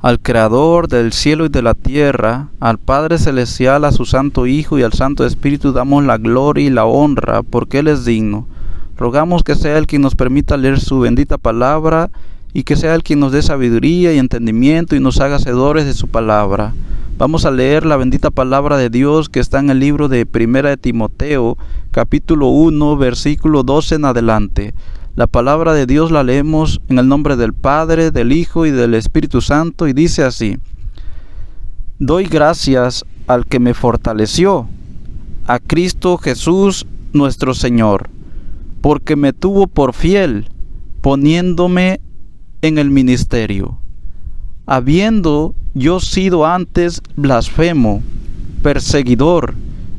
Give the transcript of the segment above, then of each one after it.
Al Creador del cielo y de la tierra, al Padre Celestial, a su Santo Hijo y al Santo Espíritu damos la gloria y la honra, porque Él es digno. Rogamos que sea Él quien nos permita leer su bendita palabra, y que sea Él quien nos dé sabiduría y entendimiento y nos haga hacedores de su palabra. Vamos a leer la bendita palabra de Dios que está en el libro de Primera de Timoteo, capítulo 1, versículo 12 en adelante. La palabra de Dios la leemos en el nombre del Padre, del Hijo y del Espíritu Santo, y dice así: Doy gracias al que me fortaleció, a Cristo Jesús nuestro Señor, porque me tuvo por fiel, poniéndome en el ministerio. Habiendo yo sido antes blasfemo, perseguidor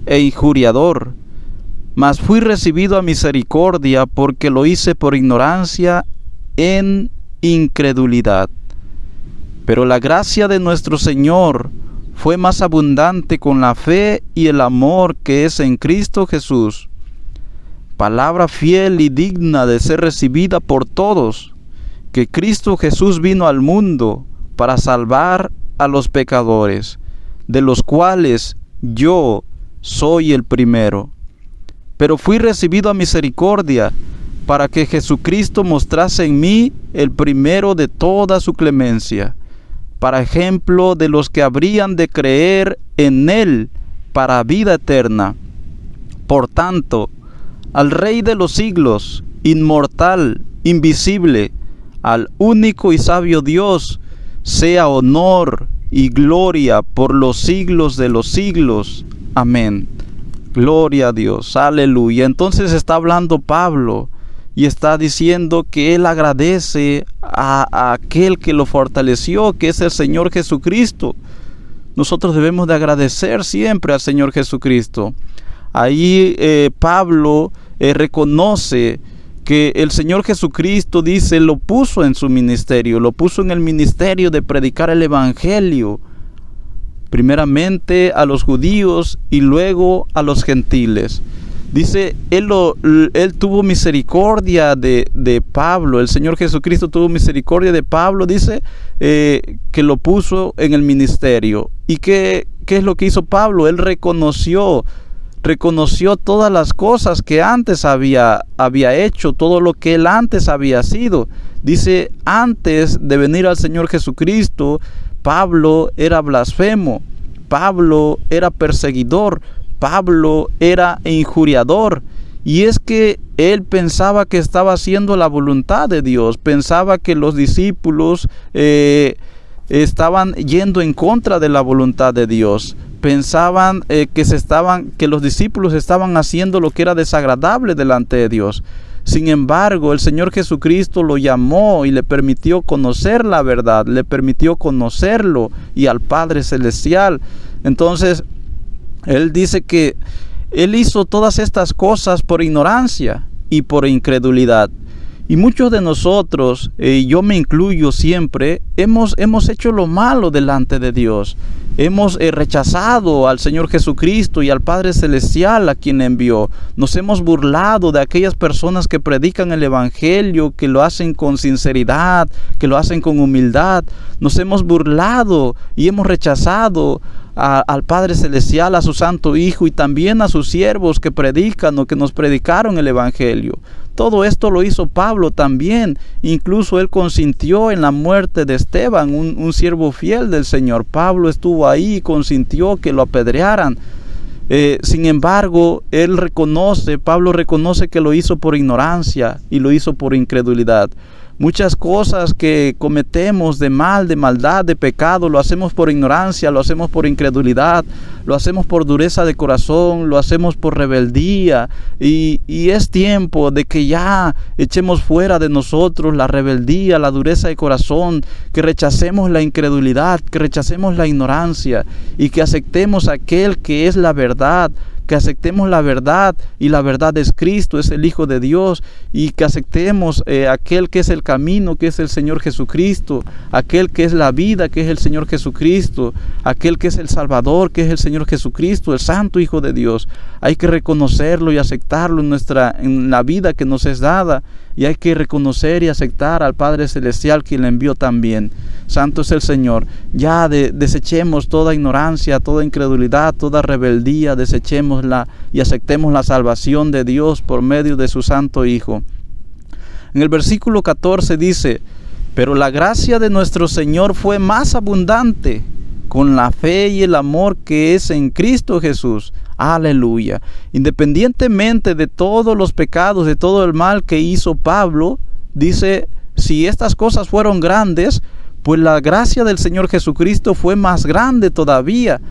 e injuriador, mas fui recibido a misericordia porque lo hice por ignorancia en incredulidad. Pero la gracia de nuestro Señor fue más abundante con la fe y el amor que es en Cristo Jesús. Palabra fiel y digna de ser recibida por todos, que Cristo Jesús vino al mundo para salvar a los pecadores, de los cuales yo soy el primero. Pero fui recibido a misericordia, para que Jesucristo mostrase en mí el primero de toda su clemencia, para ejemplo de los que habrían de creer en Él para vida eterna. Por tanto, al Rey de los siglos, inmortal, invisible, al único y sabio Dios, sea honor y gloria por los siglos de los siglos. Amén. Gloria a Dios, aleluya. Entonces está hablando Pablo y está diciendo que él agradece a aquel que lo fortaleció, que es el Señor Jesucristo. Nosotros debemos de agradecer siempre al Señor Jesucristo. Ahí Pablo reconoce que el Señor Jesucristo, dice, lo puso en su ministerio, lo puso en el ministerio de predicar el Evangelio, primeramente a los judíos y luego a los gentiles. Dice, él tuvo misericordia de Pablo, el Señor Jesucristo tuvo misericordia de Pablo, dice, que lo puso en el ministerio. ¿Y qué es lo que hizo Pablo? Él reconoció todas las cosas que antes había hecho, todo lo que él antes había sido. Dice, antes de venir al Señor Jesucristo, Pablo era blasfemo, Pablo era perseguidor, Pablo era injuriador. Y es que él pensaba que estaba haciendo la voluntad de Dios, pensaba que los discípulos estaban yendo en contra de la voluntad de Dios. Pensaban que los discípulos estaban haciendo lo que era desagradable delante de Dios. Sin embargo, el Señor Jesucristo lo llamó y le permitió conocer la verdad, le permitió conocerlo y al Padre Celestial. Entonces, él dice que él hizo todas estas cosas por ignorancia y por incredulidad. Y muchos de nosotros, yo me incluyo siempre, hemos hecho lo malo delante de Dios. Hemos rechazado al Señor Jesucristo y al Padre Celestial a quien envió. Nos hemos burlado de aquellas personas que predican el Evangelio, que lo hacen con sinceridad, que lo hacen con humildad. Nos hemos burlado y hemos rechazado al Padre Celestial, a su Santo Hijo y también a sus siervos que predican o que nos predicaron el Evangelio. Todo esto lo hizo Pablo también. Incluso él consintió en la muerte de Esteban, un siervo fiel del Señor. Pablo estuvo ahí y consintió que lo apedrearan. Sin embargo, Pablo reconoce que lo hizo por ignorancia y lo hizo por incredulidad. Muchas cosas que cometemos de mal, de maldad, de pecado, lo hacemos por ignorancia, lo hacemos por incredulidad, lo hacemos por dureza de corazón, lo hacemos por rebeldía. Y es tiempo de que ya echemos fuera de nosotros la rebeldía, la dureza de corazón, que rechacemos la incredulidad, que rechacemos la ignorancia y que aceptemos aquel que es la verdad. Que aceptemos la verdad, y la verdad es Cristo, es el Hijo de Dios, y que aceptemos aquel que es el camino, que es el Señor Jesucristo, aquel que es la vida, que es el Señor Jesucristo, aquel que es el Salvador, que es el Señor Jesucristo, el Santo Hijo de Dios. Hay que reconocerlo y aceptarlo en la vida que nos es dada, y hay que reconocer y aceptar al Padre Celestial quien le envió también. Santo es el Señor. Ya desechemos toda ignorancia, toda incredulidad, toda rebeldía, desechémosla y aceptemos la salvación de Dios por medio de su Santo Hijo. En el versículo 14 dice: pero la gracia de nuestro Señor fue más abundante con la fe y el amor que es en Cristo Jesús. Aleluya. Independientemente de todos los pecados, de todo el mal que hizo Pablo, dice, si estas cosas fueron grandes, pues la gracia del Señor Jesucristo fue más grande todavía.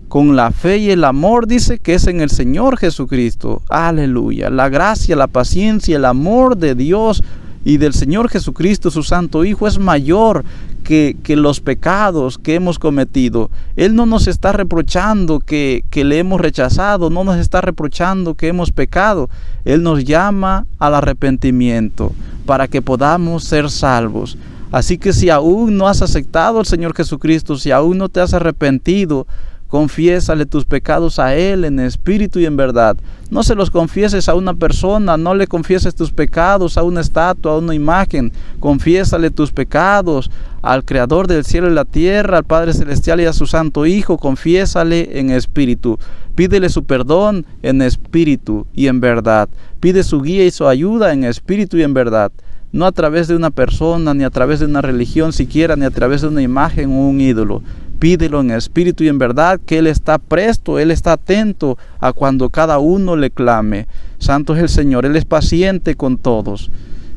Con la fe y el amor, dice, que es en el Señor Jesucristo. Aleluya. La gracia, la paciencia, el amor de Dios y del Señor Jesucristo, su Santo Hijo, es mayor que los pecados que hemos cometido. Él no nos está reprochando que le hemos rechazado, no nos está reprochando que hemos pecado. Él nos llama al arrepentimiento para que podamos ser salvos. Así que si aún no has aceptado al Señor Jesucristo, si aún no te has arrepentido, confiésale tus pecados a Él en espíritu y en verdad. No se los confieses a una persona, no le confieses tus pecados a una estatua, a una imagen. Confiésale tus pecados al Creador del cielo y la tierra, al Padre Celestial y a su Santo Hijo. Confiésale en espíritu. Pídele su perdón en espíritu y en verdad. Pide su guía y su ayuda en espíritu y en verdad. No a través de una persona, ni a través de una religión siquiera, ni a través de una imagen o un ídolo. Pídelo en espíritu y en verdad, que Él está presto, Él está atento a cuando cada uno le clame. Santo es el Señor, Él es paciente con todos.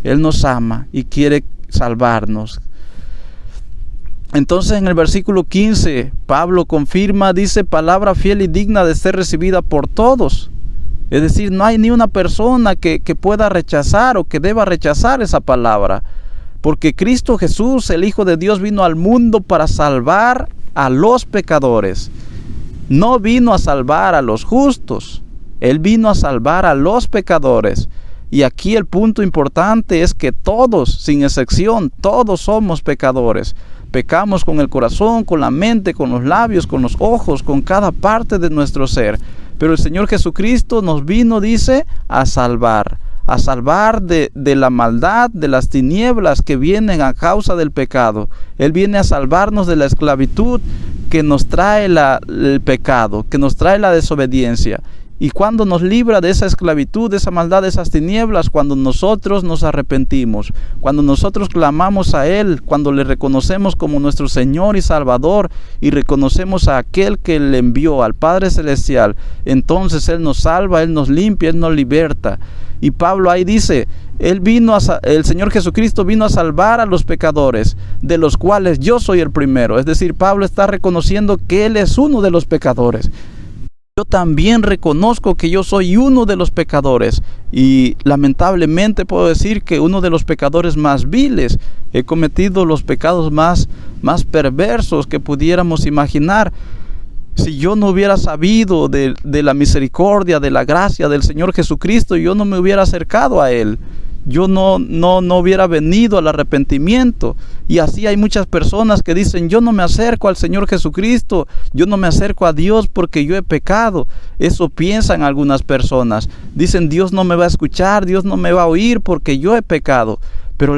Él nos ama y quiere salvarnos. Entonces en el versículo 15, Pablo confirma, dice, palabra fiel y digna de ser recibida por todos. Es decir, no hay ni una persona que pueda rechazar o que deba rechazar esa palabra. Porque Cristo Jesús, el Hijo de Dios, vino al mundo para salvar a los pecadores. No vino a salvar a los justos. Él vino a salvar a los pecadores. Y aquí el punto importante es que todos, sin excepción, todos somos pecadores. Pecamos con el corazón, con la mente, con los labios, con los ojos, con cada parte de nuestro ser. Pero el Señor Jesucristo nos vino, dice, a salvar de la maldad, de las tinieblas que vienen a causa del pecado. Él viene a salvarnos de la esclavitud que nos trae el pecado, que nos trae la desobediencia. Y cuando nos libra de esa esclavitud, de esa maldad, de esas tinieblas, cuando nosotros nos arrepentimos, cuando nosotros clamamos a Él, cuando le reconocemos como nuestro Señor y Salvador y reconocemos a aquel que le envió, al Padre Celestial, entonces Él nos salva, Él nos limpia, Él nos liberta. Y Pablo ahí dice, el Señor Jesucristo vino a salvar a los pecadores, de los cuales yo soy el primero. Es decir, Pablo está reconociendo que Él es uno de los pecadores. Yo también reconozco que yo soy uno de los pecadores y lamentablemente puedo decir que uno de los pecadores más viles. He cometido los pecados más perversos que pudiéramos imaginar. Si yo no hubiera sabido de la misericordia, de la gracia del Señor Jesucristo, yo no me hubiera acercado a Él. Yo no hubiera venido al arrepentimiento. Y así hay muchas personas que dicen, yo no me acerco al Señor Jesucristo, yo no me acerco a Dios porque yo he pecado. Eso piensan algunas personas. Dicen, Dios no me va a escuchar, Dios no me va a oír porque yo he pecado. Pero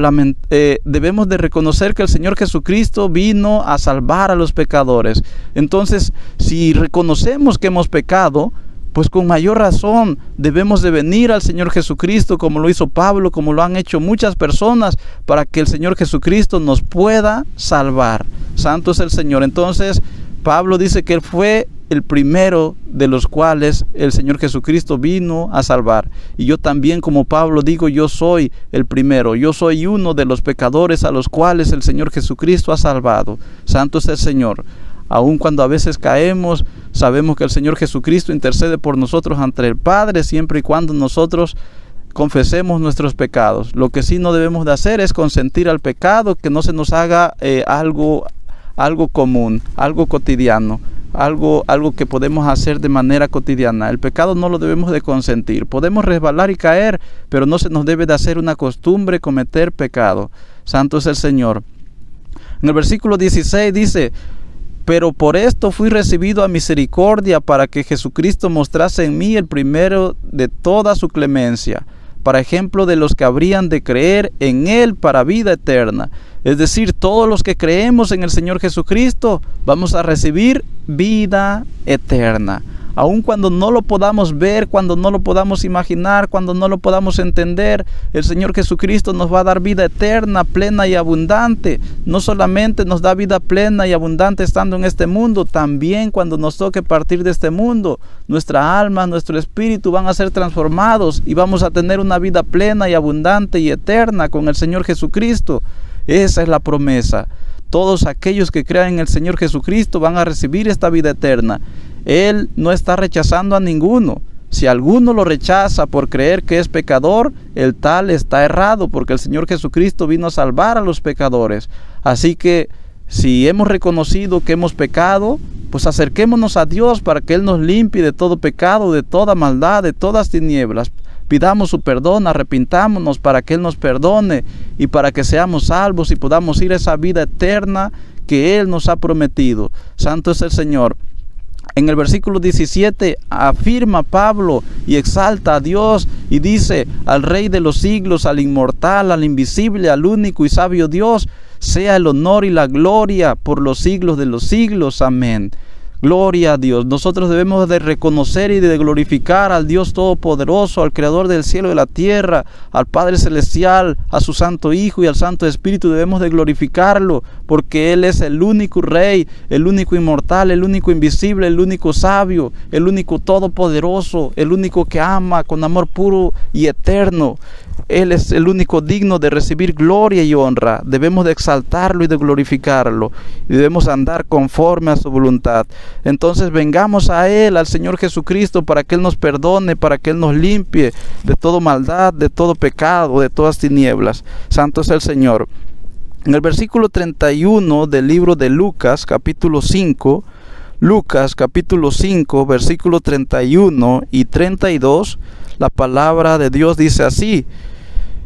debemos de reconocer que el Señor Jesucristo vino a salvar a los pecadores. Entonces, si reconocemos que hemos pecado, pues con mayor razón debemos de venir al Señor Jesucristo, como lo hizo Pablo, como lo han hecho muchas personas, para que el Señor Jesucristo nos pueda salvar. Santo es el Señor. Entonces, Pablo dice que Él fue el primero de los cuales el Señor Jesucristo vino a salvar. Y yo también, como Pablo, digo, yo soy el primero. Yo soy uno de los pecadores a los cuales el Señor Jesucristo ha salvado. Santo es el Señor. Aun cuando a veces caemos, sabemos que el Señor Jesucristo intercede por nosotros ante el Padre, siempre y cuando nosotros confesemos nuestros pecados. Lo que sí no debemos de hacer es consentir al pecado, que no se nos haga algo común, algo cotidiano, algo que podemos hacer de manera cotidiana. El pecado no lo debemos de consentir. Podemos resbalar y caer, pero no se nos debe de hacer una costumbre cometer pecado. Santo es el Señor. En el versículo 16 dice, pero por esto fui recibido a misericordia, para que Jesucristo mostrase en mí el primero de toda su clemencia, para ejemplo de los que habrían de creer en Él para vida eterna. Es decir, todos los que creemos en el Señor Jesucristo vamos a recibir vida eterna. Aun cuando no lo podamos ver, cuando no lo podamos imaginar, cuando no lo podamos entender, el Señor Jesucristo nos va a dar vida eterna, plena y abundante. No solamente nos da vida plena y abundante estando en este mundo, también cuando nos toque partir de este mundo, nuestra alma, nuestro espíritu van a ser transformados y vamos a tener una vida plena y abundante y eterna con el Señor Jesucristo. Esa es la promesa. Todos aquellos que crean en el Señor Jesucristo van a recibir esta vida eterna. Él no está rechazando a ninguno. Si alguno lo rechaza por creer que es pecador, el tal está errado, porque el Señor Jesucristo vino a salvar a los pecadores. Así que si hemos reconocido que hemos pecado, pues acerquémonos a Dios para que Él nos limpie de todo pecado, de toda maldad, de todas tinieblas. Pidamos su perdón, arrepintámonos para que Él nos perdone y para que seamos salvos y podamos ir a esa vida eterna que Él nos ha prometido. Santo es el Señor. En el versículo 17 afirma Pablo y exalta a Dios y dice: al Rey de los siglos, al inmortal, al invisible, al único y sabio Dios, sea el honor y la gloria por los siglos de los siglos. Amén. Gloria a Dios. Nosotros debemos de reconocer y de glorificar al Dios Todopoderoso, al Creador del cielo y de la tierra, al Padre Celestial, a su Santo Hijo y al Santo Espíritu. Debemos de glorificarlo porque Él es el único Rey, el único inmortal, el único invisible, el único sabio, el único todopoderoso, el único que ama con amor puro y eterno. Él es el único digno de recibir gloria y honra. Debemos de exaltarlo y de glorificarlo. Y debemos andar conforme a su voluntad. Entonces vengamos a Él, al Señor Jesucristo, para que Él nos perdone, para que Él nos limpie de toda maldad, de todo pecado, de todas tinieblas. Santo es el Señor. En el versículo 31 del libro de Lucas, capítulo 5, Lucas, capítulo 5, versículo 31 y 32, la palabra de Dios dice así: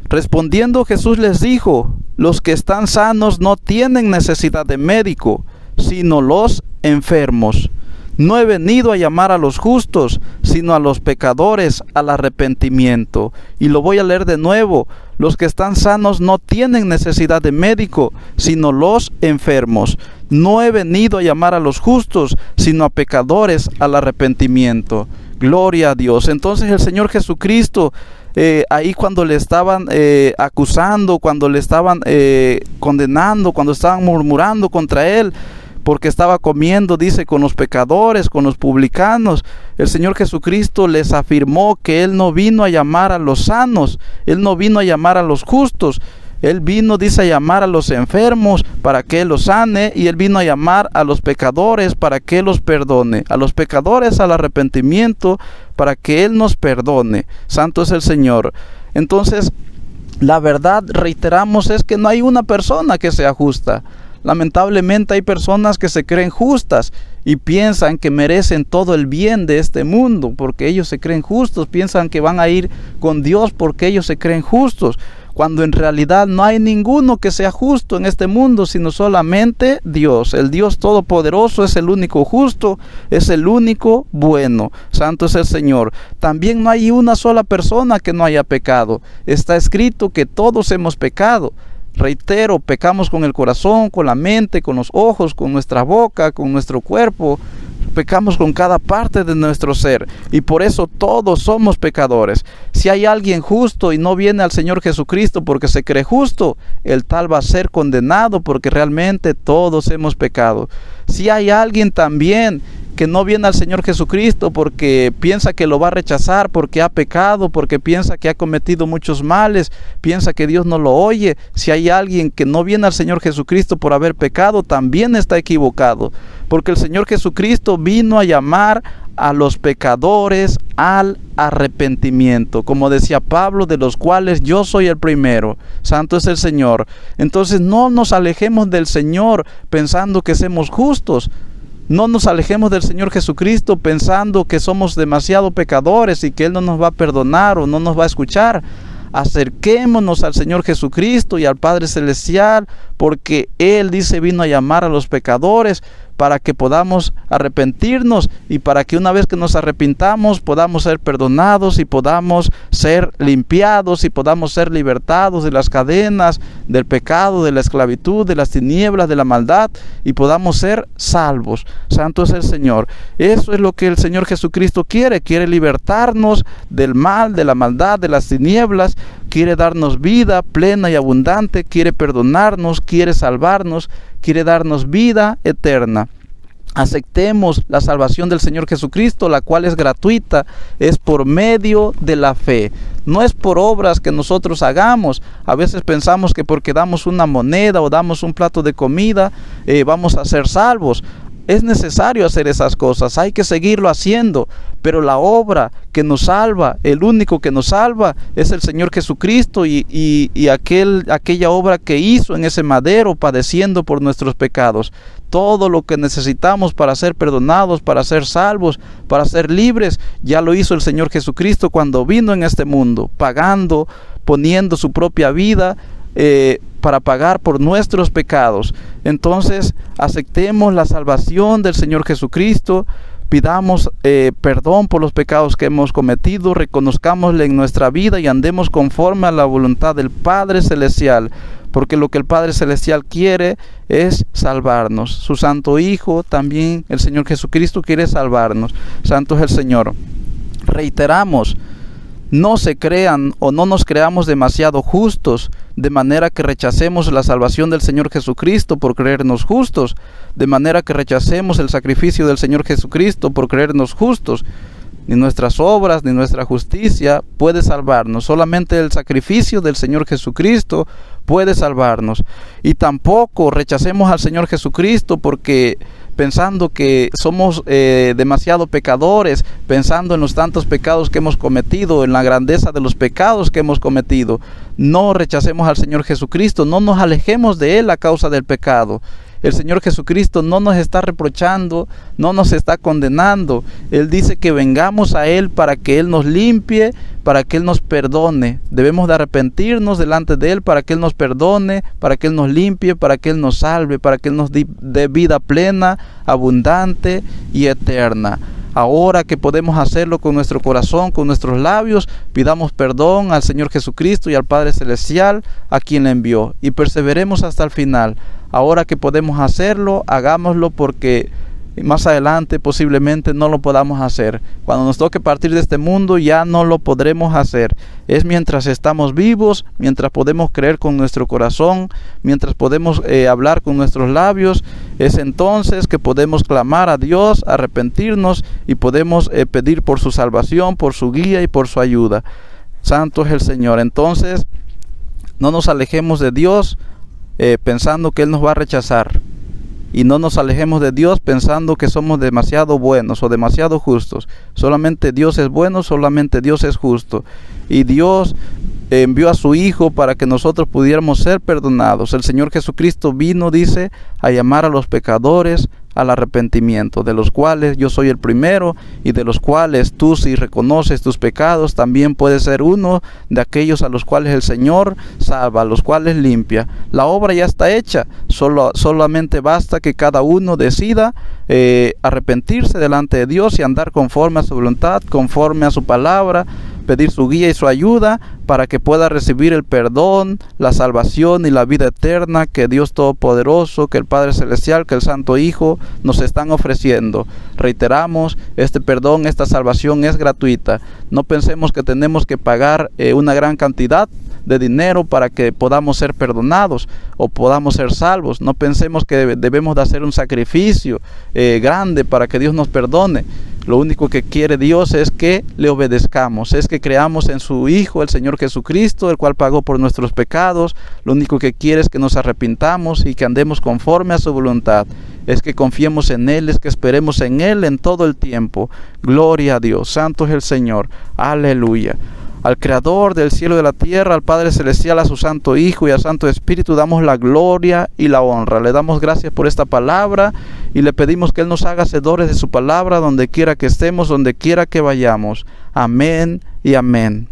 respondiendo Jesús les dijo: los que están sanos no tienen necesidad de médico, sino los enfermos. No he venido a llamar a los justos, sino a los pecadores al arrepentimiento. Y lo voy a leer de nuevo: los que están sanos no tienen necesidad de médico, sino los enfermos. No he venido a llamar a los justos, sino a pecadores al arrepentimiento. Gloria a Dios. Entonces el Señor Jesucristo, ahí cuando le estaban acusando, cuando le estaban condenando, cuando estaban murmurando contra Él, porque estaba comiendo, dice, con los pecadores, con los publicanos, el Señor Jesucristo les afirmó que Él no vino a llamar a los sanos, Él no vino a llamar a los justos. Él vino, dice, a llamar a los enfermos para que Él los sane, y Él vino a llamar a los pecadores para que Él los perdone, a los pecadores al arrepentimiento para que Él nos perdone. Santo es el Señor. Entonces, la verdad, reiteramos, es que no hay una persona que sea justa. Lamentablemente hay personas que se creen justas y piensan que merecen todo el bien de este mundo porque ellos se creen justos, piensan que van a ir con Dios porque ellos se creen justos, cuando en realidad no hay ninguno que sea justo en este mundo, sino solamente Dios. El Dios Todopoderoso es el único justo, es el único bueno. Santo es el Señor. También no hay una sola persona que no haya pecado. Está escrito que todos hemos pecado. Reitero, pecamos con el corazón, con la mente, con los ojos, con nuestra boca, con nuestro cuerpo. Pecamos con cada parte de nuestro ser y por eso todos somos pecadores. Si hay alguien justo y no viene al Señor Jesucristo porque se cree justo, el tal va a ser condenado porque realmente todos hemos pecado. Si hay alguien también que no viene al Señor Jesucristo porque piensa que lo va a rechazar, porque ha pecado, porque piensa que ha cometido muchos males, piensa que Dios no lo oye. Si hay alguien que no viene al Señor Jesucristo por haber pecado, también está equivocado, porque el Señor Jesucristo vino a llamar a los pecadores al arrepentimiento, como decía Pablo, de los cuales yo soy el primero. Santo es el Señor. Entonces no nos alejemos del Señor pensando que somos justos. No nos alejemos del Señor Jesucristo pensando que somos demasiado pecadores y que Él no nos va a perdonar o no nos va a escuchar. Acerquémonos al Señor Jesucristo y al Padre Celestial porque Él dice vino a llamar a los pecadores para que podamos arrepentirnos y para que una vez que nos arrepintamos podamos ser perdonados y podamos ser limpiados y podamos ser libertados de las cadenas del pecado, de la esclavitud, de las tinieblas, de la maldad, y podamos ser salvos. Santo es el Señor. Eso es lo que el Señor Jesucristo quiere libertarnos del mal, de la maldad, de las tinieblas, quiere darnos vida plena y abundante, quiere perdonarnos, quiere salvarnos, quiere darnos vida eterna. Aceptemos la salvación del Señor Jesucristo, la cual es gratuita, es por medio de la fe. No es por obras que nosotros hagamos. A veces pensamos que porque damos una moneda o damos un plato de comida, vamos a ser salvos. Es necesario hacer esas cosas, hay que seguirlo haciendo, pero la obra que nos salva, el único que nos salva es el Señor Jesucristo y aquella obra que hizo en ese madero padeciendo por nuestros pecados. Todo lo que necesitamos para ser perdonados, para ser salvos, para ser libres, ya lo hizo el Señor Jesucristo cuando vino en este mundo, pagando, poniendo su propia vida para pagar por nuestros pecados. Entonces aceptemos la salvación del Señor Jesucristo, pidamos perdón por los pecados que hemos cometido, reconozcámosle en nuestra vida y andemos conforme a la voluntad del Padre Celestial, porque lo que el Padre Celestial quiere es salvarnos. Su Santo Hijo, también el Señor Jesucristo, quiere salvarnos. Santo es el Señor. Reiteramos, no se crean o no nos creamos demasiado justos, de manera que rechacemos la salvación del Señor Jesucristo por creernos justos, de manera que rechacemos el sacrificio del Señor Jesucristo por creernos justos. Ni nuestras obras, ni nuestra justicia puede salvarnos. Solamente el sacrificio del Señor Jesucristo puede salvarnos. Y tampoco rechacemos al Señor Jesucristo porque pensando que somos demasiado pecadores, pensando en los tantos pecados que hemos cometido, en la grandeza de los pecados que hemos cometido. No rechacemos al Señor Jesucristo, no nos alejemos de Él a causa del pecado. El Señor Jesucristo no nos está reprochando, no nos está condenando. Él dice que vengamos a Él para que Él nos limpie, para que Él nos perdone. Debemos de arrepentirnos delante de Él para que Él nos perdone, para que Él nos limpie, para que Él nos salve, para que Él nos dé vida plena, abundante y eterna. Ahora que podemos hacerlo con nuestro corazón, con nuestros labios, pidamos perdón al Señor Jesucristo y al Padre Celestial, a quien le envió, y perseveremos hasta el final. Ahora que podemos hacerlo, hagámoslo, porque más adelante posiblemente no lo podamos hacer. Cuando nos toque partir de este mundo ya no lo podremos hacer. Es mientras estamos vivos, mientras podemos creer con nuestro corazón, mientras podemos hablar con nuestros labios, es entonces que podemos clamar a Dios, arrepentirnos y podemos pedir por su salvación, por su guía y por su ayuda. Santo es el Señor. Entonces no nos alejemos de Dios pensando que Él nos va a rechazar. Y no nos alejemos de Dios pensando que somos demasiado buenos o demasiado justos. Solamente Dios es bueno, solamente Dios es justo. Y Dios envió a su Hijo para que nosotros pudiéramos ser perdonados. El Señor Jesucristo vino, dice, a llamar a los pecadores al arrepentimiento, de los cuales yo soy el primero, y de los cuales tú, si reconoces tus pecados, también puedes ser uno de aquellos a los cuales el Señor salva, a los cuales limpia. La obra ya está hecha, solamente basta que cada uno decida arrepentirse delante de Dios y andar conforme a su voluntad, conforme a su palabra, pedir su guía y su ayuda para que pueda recibir el perdón, la salvación y la vida eterna que Dios Todopoderoso, que el Padre Celestial, que el Santo Hijo nos están ofreciendo. Reiteramos, este perdón, esta salvación es gratuita. No pensemos que tenemos que pagar una gran cantidad de dinero para que podamos ser perdonados o podamos ser salvos. No pensemos que debemos de hacer un sacrificio grande para que Dios nos perdone. Lo único que quiere Dios es que le obedezcamos, es que creamos en su Hijo, el Señor Jesucristo, el cual pagó por nuestros pecados. Lo único que quiere es que nos arrepintamos y que andemos conforme a su voluntad. Es que confiemos en Él, es que esperemos en Él en todo el tiempo. Gloria a Dios, santo es el Señor, aleluya. Al Creador del cielo y de la tierra, al Padre Celestial, a su Santo Hijo y al Santo Espíritu, damos la gloria y la honra. Le damos gracias por esta palabra y le pedimos que Él nos haga hacedores de su palabra donde quiera que estemos, donde quiera que vayamos. Amén y amén.